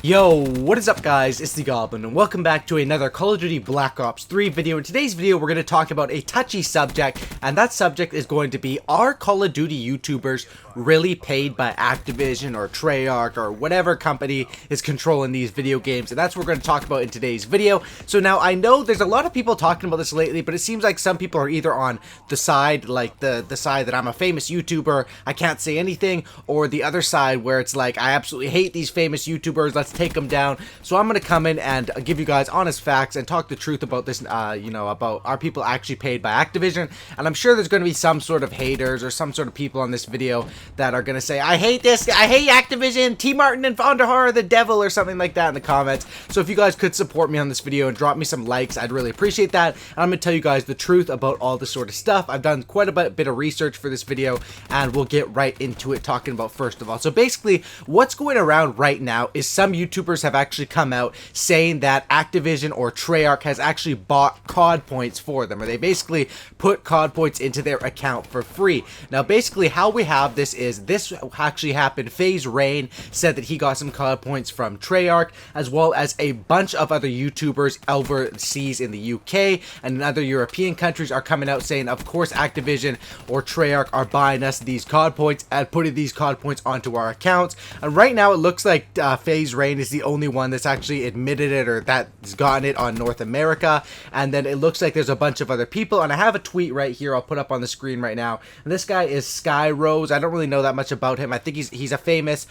Yo, what is up guys, it's the Goblin, and welcome back to another Call of Duty Black Ops 3 video. In today's video, we're going to talk about a touchy subject, and that subject is going to be, are Call of Duty YouTubers really paid by Activision or Treyarch or whatever company is controlling these video games? And that's what we're going to talk about in today's video. So now, I know there's a lot of people talking about this lately, but it seems like some people are either on the side, like the side that I'm a famous YouTuber, I can't say anything, or the other side where it's like, I absolutely hate these famous YouTubers, let's take them down. So I'm going to come in and give you guys honest facts and talk the truth about this, about are people actually paid by Activision. And I'm sure there's going to be some sort of haters or some sort of people on this video that are going to say, I hate this, I hate Activision, T. Martin and Fondahar are the devil, or something like that in the comments. So if you guys could support me on this video and drop me some likes, I'd really appreciate that. And I'm going to tell you guys the truth about all this sort of stuff. I've done quite a bit of research for this video, and we'll get right into it talking about first of all. So basically, what's going around right now is some YouTubers have actually come out saying that Activision or Treyarch has actually bought COD points for them, or they basically put COD points into their account for free. Now basically how we have this is, this actually happened. FaZe Rain said that he got some COD points from Treyarch, as well as a bunch of other YouTubers overseas in the UK and in other European countries are coming out saying, of course Activision or Treyarch are buying us these COD points and putting these COD points onto our accounts. And right now it looks like FaZe Rain is the only one that's actually admitted it, or that's gotten it on North America. And then it looks like there's a bunch of other people, and I have a tweet right here I'll put up on the screen right now. And this guy is Sky Rose. I don't really know that much about him. I think he's a famous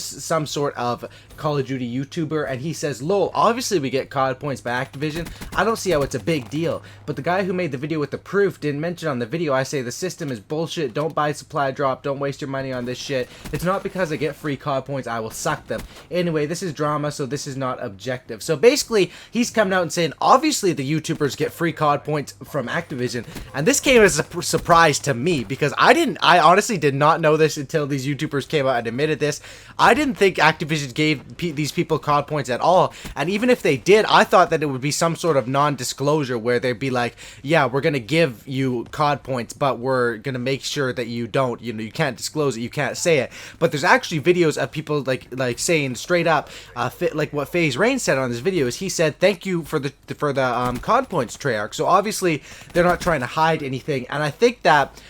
some sort of Call of Duty YouTuber, and he says, lol, obviously we get COD points by Activision, I don't see how it's a big deal. But the guy who made the video with the proof didn't mention on the video, I say the system is bullshit, don't buy supply drop, don't waste your money on this shit, it's not because I get free COD points I will suck them. Anyway, this is drama, so this is not objective. So basically he's coming out and saying obviously the YouTubers get free COD points from Activision, and this came as a surprise to me because I honestly did not know this until these YouTubers came out and admitted this. I didn't think Activision gave these people COD points at all, and even if they did, I thought that it would be some sort of non-disclosure where they'd be like, yeah, we're gonna give you COD points, but we're gonna make sure that you don't, you can't disclose it, you can't say it. But there's actually videos of people like saying straight up, like what FaZe Rain said on this video is he said, thank you for the COD points, Treyarch. So obviously they're not trying to hide anything, and I think that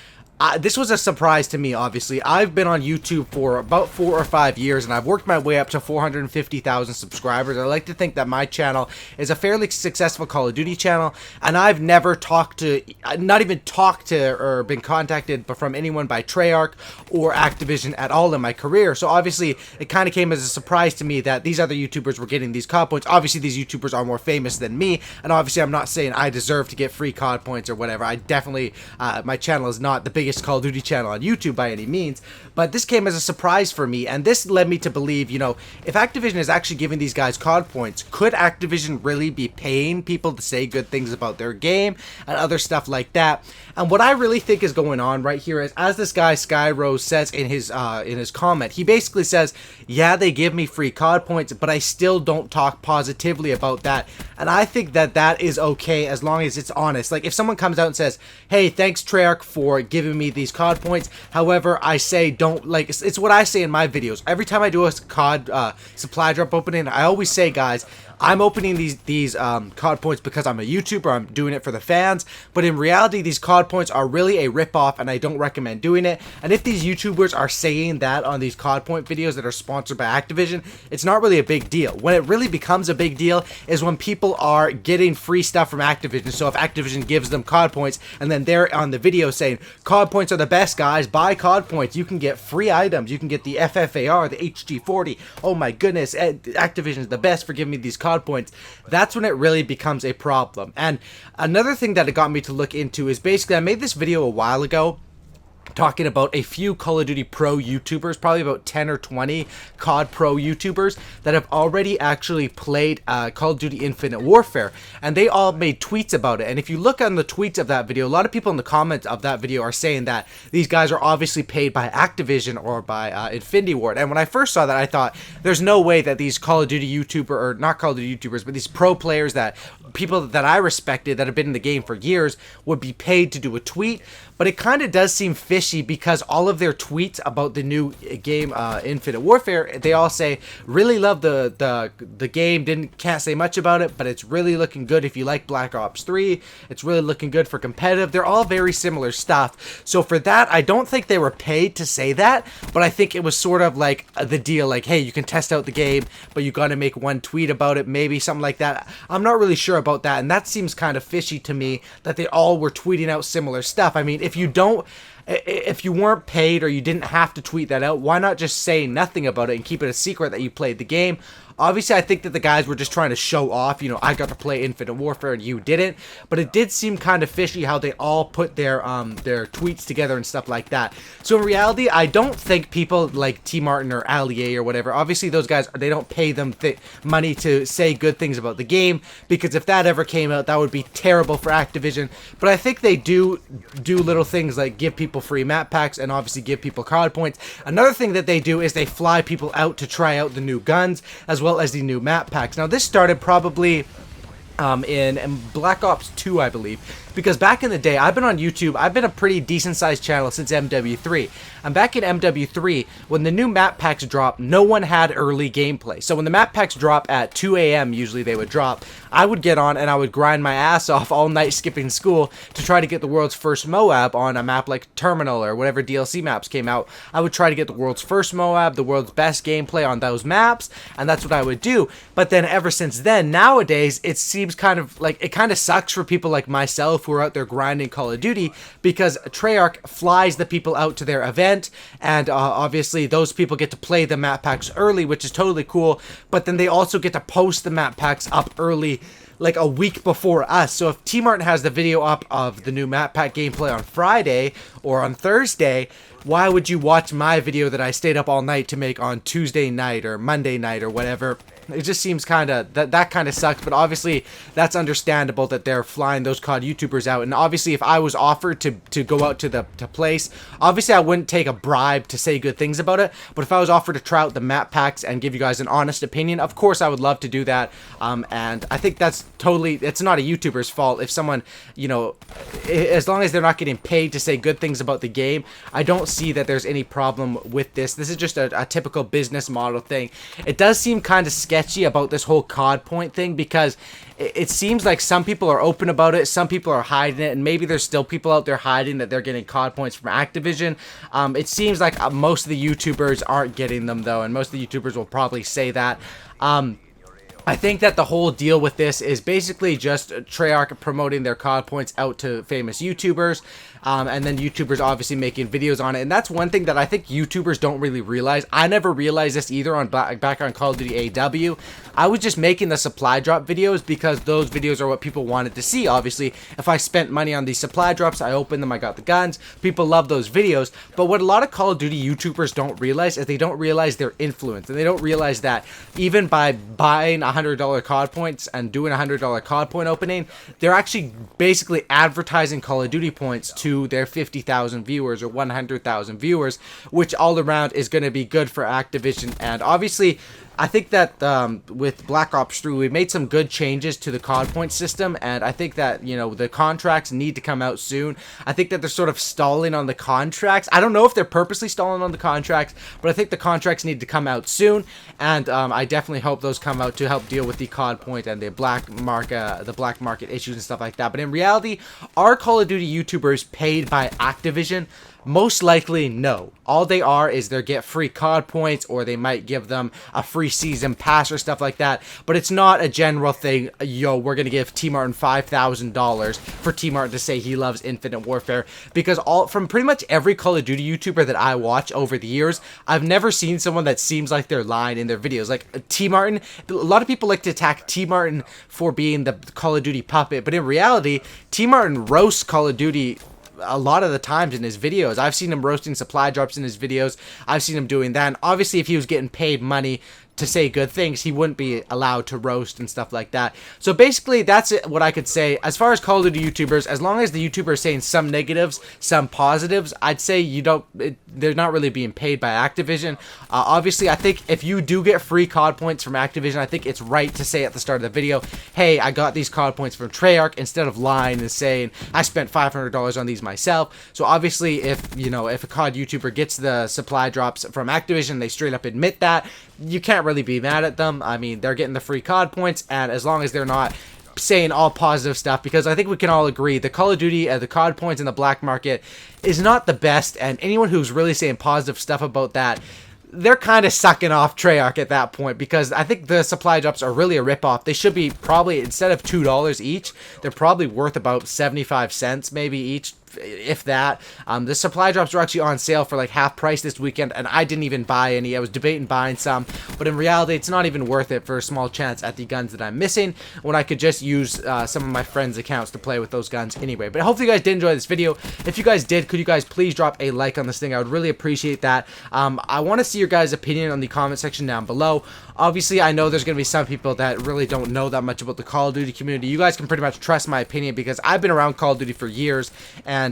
this was a surprise to me. Obviously, I've been on YouTube for about 4 or 5 years, and I've worked my way up to 450,000 subscribers. I like to think that my channel is a fairly successful Call of Duty channel, and I've never not even talked to or been contacted from anyone by Treyarch or Activision at all in my career. So obviously, it kind of came as a surprise to me that these other YouTubers were getting these COD points. Obviously, these YouTubers are more famous than me, and obviously, I'm not saying I deserve to get free COD points or whatever. I definitely, my channel is not the biggest Call of Duty channel on YouTube by any means, but this came as a surprise for me, and this led me to believe, if Activision is actually giving these guys COD points, could Activision really be paying people to say good things about their game and other stuff like that? And what I really think is going on right here is, as this guy Sky Rose says in his comment, he basically says, yeah, they give me free COD points, but I still don't talk positively about that. And I think that that is okay as long as it's honest. Like, if someone comes out and says, hey, thanks Treyarch for giving me these COD points, however, I say don't, like, it's what I say in my videos. Every time I do a COD supply drop opening, I always say, guys, I'm opening these COD points because I'm a YouTuber, I'm doing it for the fans, but in reality, these COD points are really a ripoff, and I don't recommend doing it. And if these YouTubers are saying that on these COD point videos that are sponsored by Activision, it's not really a big deal. When it really becomes a big deal is when people are getting free stuff from Activision. So if Activision gives them COD points, and then they're on the video saying, COD points are the best, guys, buy COD points, you can get free items, you can get the FFAR, the HG40, oh my goodness, Activision is the best for giving me these COD points, that's when it really becomes a problem. And another thing that it got me to look into is basically, I made this video a while ago talking about a few Call of Duty Pro YouTubers, probably about 10 or 20 COD Pro YouTubers that have already actually played Call of Duty Infinite Warfare, and they all made tweets about it. And if you look on the tweets of that video, a lot of people in the comments of that video are saying that these guys are obviously paid by Activision or by Infinity Ward. And when I first saw that, I thought, there's no way that these Call of Duty YouTuber, or not Call of Duty YouTubers, but these pro players, that people that I respected that have been in the game for years, would be paid to do a tweet. But it kind of does seem fishy fishy because all of their tweets about the new game, Infinite Warfare, they all say, really love the game, can't say much about it, but it's really looking good if you like Black Ops 3, it's really looking good for competitive. They're all very similar stuff. So for that, I don't think they were paid to say that, but I think it was sort of like the deal, like, hey, you can test out the game, but you got to make one tweet about it, maybe something like that. I'm not really sure about that, and that seems kind of fishy to me that they all were tweeting out similar stuff. I mean, if you weren't paid or you didn't have to tweet that out, why not just say nothing about it and keep it a secret that you played the game? Obviously, I think that the guys were just trying to show off, you know, I got to play Infinite Warfare and you didn't, but it did seem kind of fishy how they all put their tweets together and stuff like that. So in reality, I don't think people like T. Martin or Allier or whatever, obviously those guys, they don't pay them money to say good things about the game, because if that ever came out, that would be terrible for Activision. But I think they do little things like give people free map packs and obviously give people COD points. Another thing that they do is they fly people out to try out the new guns, as well as the new map packs. Now this started probably in Black Ops 2, I believe, because back in the day, I've been on YouTube, I've been a pretty decent sized channel since MW3, and back in MW3, when the new map packs dropped, no one had early gameplay. So when the map packs drop at 2 a.m, usually they would drop, I would get on and I would grind my ass off all night skipping school to try to get the world's first Moab on a map like Terminal or whatever DLC maps came out. I would try to get the world's first Moab, the world's best gameplay on those maps, and that's what I would do. But then ever since then, nowadays, it seems kind of like, it kind of sucks for people like myself who are out there grinding Call of Duty, because Treyarch flies the people out to their event, and obviously those people get to play the map packs early, which is totally cool, but then they also get to post the map packs up early, like a week before us. So if T. Martin has the video up of the new map pack gameplay on Friday or on Thursday, why would you watch my video that I stayed up all night to make on Tuesday night or Monday night or whatever? It just seems kind of, that kind of sucks, but obviously that's understandable that they're flying those COD YouTubers out. And obviously if I was offered to go out to the place, obviously I wouldn't take a bribe to say good things about it, but if I was offered to try out the map packs and give you guys an honest opinion, of course I would love to do that. And I think that's totally, it's not a YouTuber's fault if someone, you know, as long as they're not getting paid to say good things about the game, I don't see that there's any problem with this. This is just a typical business model thing. It does seem kind of sketchy about this whole COD point thing, because it seems like some people are open about it, some people are hiding it, and maybe there's still people out there hiding that they're getting COD points from Activision. It seems like most of the YouTubers aren't getting them though, and most of the YouTubers will probably say that. I think that the whole deal with this is basically just Treyarch promoting their COD points out to famous YouTubers, and then YouTubers obviously making videos on it. And that's one thing that I think YouTubers don't really realize. I never realized this either on back on Call of Duty AW. I was just making the supply drop videos because those videos are what people wanted to see. Obviously, if I spent money on these supply drops, I opened them, I got the guns, people love those videos. But what a lot of Call of Duty YouTubers don't realize is they don't realize their influence, and they don't realize that even by buying $100 COD points and doing a $100 COD point opening, they're actually basically advertising Call of Duty points to their 50,000 viewers or 100,000 viewers, which all around is going to be good for Activision. And obviously, I think that with Black Ops 3, we made some good changes to the COD point system, and I think that, you know, the contracts need to come out soon. I think that they're sort of stalling on the contracts. I don't know if they're purposely stalling on the contracts, but I think the contracts need to come out soon, and I definitely hope those come out to help deal with the COD point and the black market issues and stuff like that. But in reality, are Call of Duty YouTubers paid by Activision? Most likely, no. All they are is they get free COD points, or they might give them a free season pass or stuff like that. But it's not a general thing, yo, we're going to give T. Martin $5,000 for T. Martin to say he loves Infinite Warfare. Because from pretty much every Call of Duty YouTuber that I watch over the years, I've never seen someone that seems like they're lying in their videos. Like T. Martin, a lot of people like to attack T. Martin for being the Call of Duty puppet. But in reality, T. Martin roasts Call of Duty a lot of the times in his videos. I've seen him roasting supply drops in his videos. I've seen him doing that. And obviously, if he was getting paid money to say good things, he wouldn't be allowed to roast and stuff like that. So basically, that's what I could say. As far as Call of Duty YouTubers, as long as the YouTuber is saying some negatives, some positives, I'd say they're not really being paid by Activision. Obviously, I think if you do get free COD points from Activision, I think it's right to say at the start of the video, hey, I got these COD points from Treyarch, instead of lying and saying, I spent $500 on these myself. So obviously, if a COD YouTuber gets the supply drops from Activision, they straight up admit that, you can't really be mad at them. I mean, they're getting the free COD points, and as long as they're not saying all positive stuff, because I think we can all agree the Call of Duty, the COD points in the black market is not the best, and anyone who's really saying positive stuff about that, they're kind of sucking off Treyarch at that point, because I think the supply drops are really a ripoff. They should be probably, instead of $2 each, they're probably worth about 75 cents maybe each, if that. The supply drops were actually on sale for like half price this weekend, and I didn't even buy any. I was debating buying some, but in reality, it's not even worth it for a small chance at the guns that I'm missing, when I could just use some of my friends' accounts to play with those guns anyway. But hopefully you guys did enjoy this video. If you guys did, could you guys please drop a like on this thing? I would really appreciate that. I want to see your guys' opinion on the comment section down below. Obviously, I know there's going to be some people that really don't know that much about the Call of Duty community. You guys can pretty much trust my opinion, because I've been around Call of Duty for years, and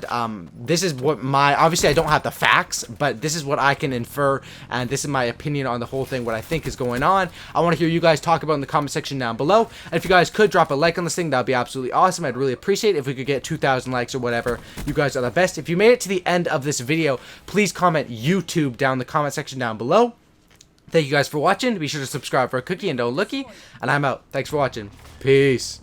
this is what obviously I don't have the facts, but this is what I can infer, and this is my opinion on the whole thing, what I think is going on. I want to hear you guys talk about in the comment section down below, and if you guys could drop a like on this thing, that would be absolutely awesome. I'd really appreciate it if we could get 2,000 likes or whatever. You guys are the best. If you made it to the end of this video, please comment YouTube down in the comment section down below. Thank you guys for watching. Be sure to subscribe for a cookie and don't looky. And I'm out. Thanks for watching. Peace.